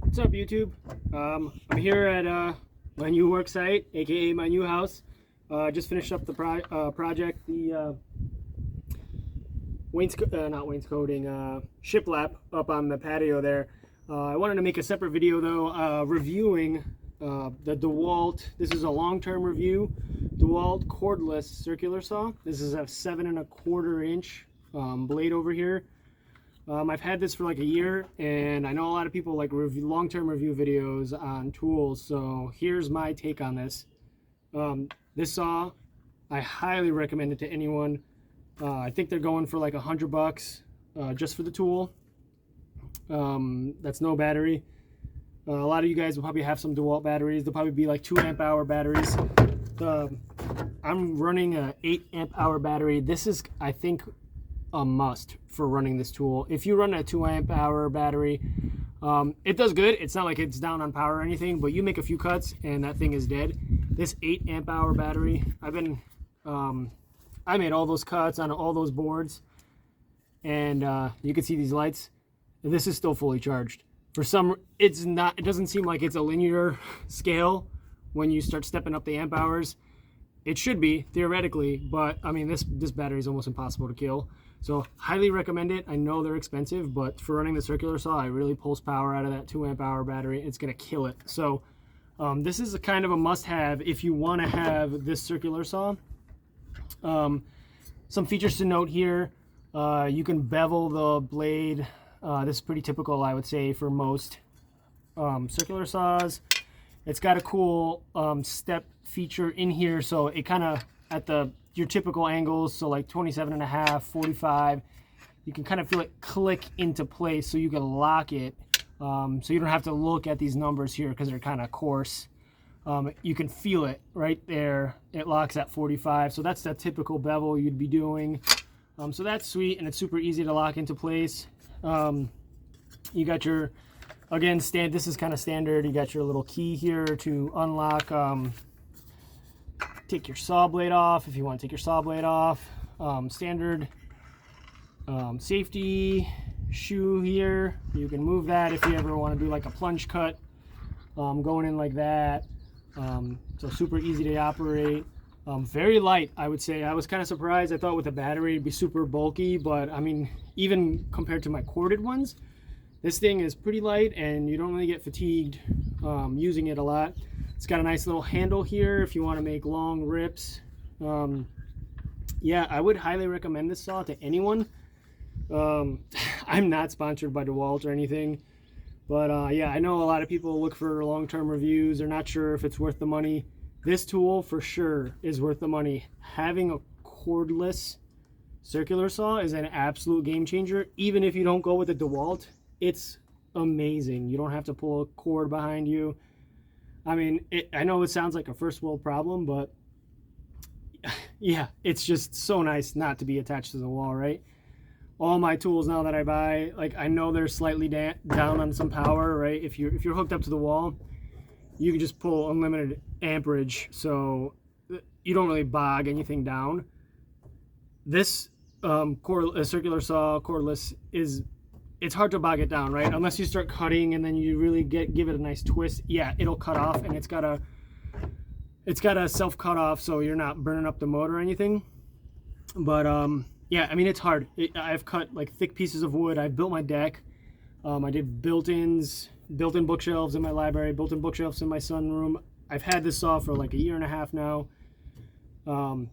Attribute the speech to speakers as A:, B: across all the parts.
A: What's up, YouTube? I'm here at my new work site, aka my new house. Just finished up the project, the shiplap up on the patio there. I wanted to make a separate video though, reviewing the DEWALT. This is a long-term review. DEWALT cordless circular saw. This is a 7¼ inch blade over here. I've had this for like a year, and I know a lot of people like long-term review videos on tools, so here's my take on this. This saw, I highly recommend it to anyone. I think they're going for like $100 just for the tool. That's no battery. A lot of you guys will probably have some DEWALT batteries. They'll probably be like 2 amp hour batteries. I'm running a 8 amp hour battery. This is, I think, a must for running this tool. If you run a 2 amp hour battery, it does good. It's not like it's down on power or anything, but you make a few cuts and that thing is dead. This 8 amp hour battery, I made all those cuts on all those boards, and you can see these lights. This is still fully charged. For some, it doesn't seem like it's a linear scale when you start stepping up the amp hours. It should be theoretically, but I mean, this battery is almost impossible to kill. So highly recommend it. I know they're expensive, but for running the circular saw, it really pulls power out of that 2 amp hour battery. It's gonna kill it. So this is a kind of a must-have if you want to have this circular saw. Some features to note here: you can bevel the blade. This is pretty typical, I would say, for most circular saws. It's got a cool step feature in here, so it kind of at your typical angles, so like 27.5, 45, you can kind of feel it click into place, so you can lock it, so you don't have to look at these numbers here because they're kind of coarse. You can feel it right there. It locks at 45, so that's the typical bevel you'd be doing. So that's sweet, and it's super easy to lock into place. You got your, again, this is kind of standard. You got your little key here to unlock, take your saw blade off if you want to take your saw blade off. Standard safety shoe here. You can move that if you ever want to do like a plunge cut, going in like that. So super easy to operate. Very light, I would say. I was kind of surprised. I thought with a battery it'd be super bulky, but I mean, even compared to my corded ones, this thing is pretty light and you don't really get fatigued using it a lot. It's got a nice little handle here if you want to make long rips. Yeah, I would highly recommend this saw to anyone. I'm not sponsored by DEWALT or anything, but yeah, I know a lot of people look for long-term reviews. They're not sure if it's worth the money. This tool for sure is worth the money. Having a cordless circular saw is an absolute game changer. Even if you don't go with the DEWALT, it's amazing. You don't have to pull a cord behind you. I mean, I know it sounds like a first world problem, but yeah, it's just so nice not to be attached to the wall, right? All my tools now that I buy, like, I know they're slightly down on some power, right? If you're hooked up to the wall, you can just pull unlimited amperage, so you don't really bog anything down. This circular saw cordless it's hard to bog it down, right? Unless you start cutting and then you really give it a nice twist. Yeah, it'll cut off, and it's got a self cut off, so you're not burning up the motor or anything. But yeah, I mean, it's hard. I've cut like thick pieces of wood. I've built my deck. I did built-in bookshelves in my library, built-in bookshelves in my sunroom. I've had this saw for like a year and a half now.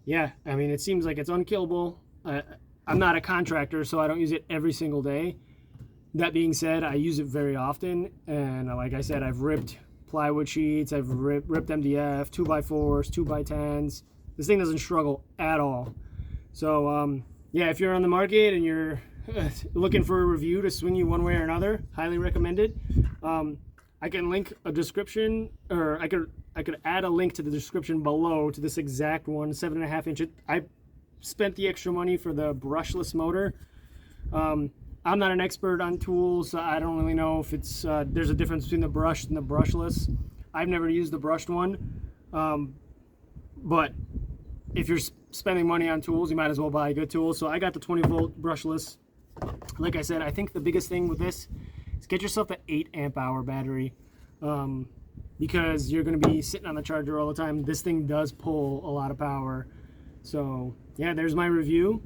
A: Yeah, I mean, it seems like it's unkillable. I'm not a contractor, so I don't use it every single day. That being said, I use it very often, and like I said, I've ripped plywood sheets, I've ripped MDF, 2x4s, 2x10s. This thing doesn't struggle at all. So yeah, if you're on the market and you're looking for a review to swing you one way or another, highly recommend it. I can link a description, or I could add a link to the description below to this exact one, 7.5 inch. I spent the extra money for the brushless motor. I'm not an expert on tools, so I don't really know if it's there's a difference between the brushed and the brushless. I've never used the brushed one, but if you're spending money on tools, you might as well buy a good tool. So I got the 20 volt brushless. Like I said, I think the biggest thing with this get yourself an 8 amp hour battery, because you're going to be sitting on the charger all the time. This thing does pull a lot of power. So yeah, there's my review.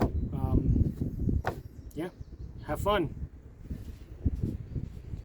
A: Yeah, have fun.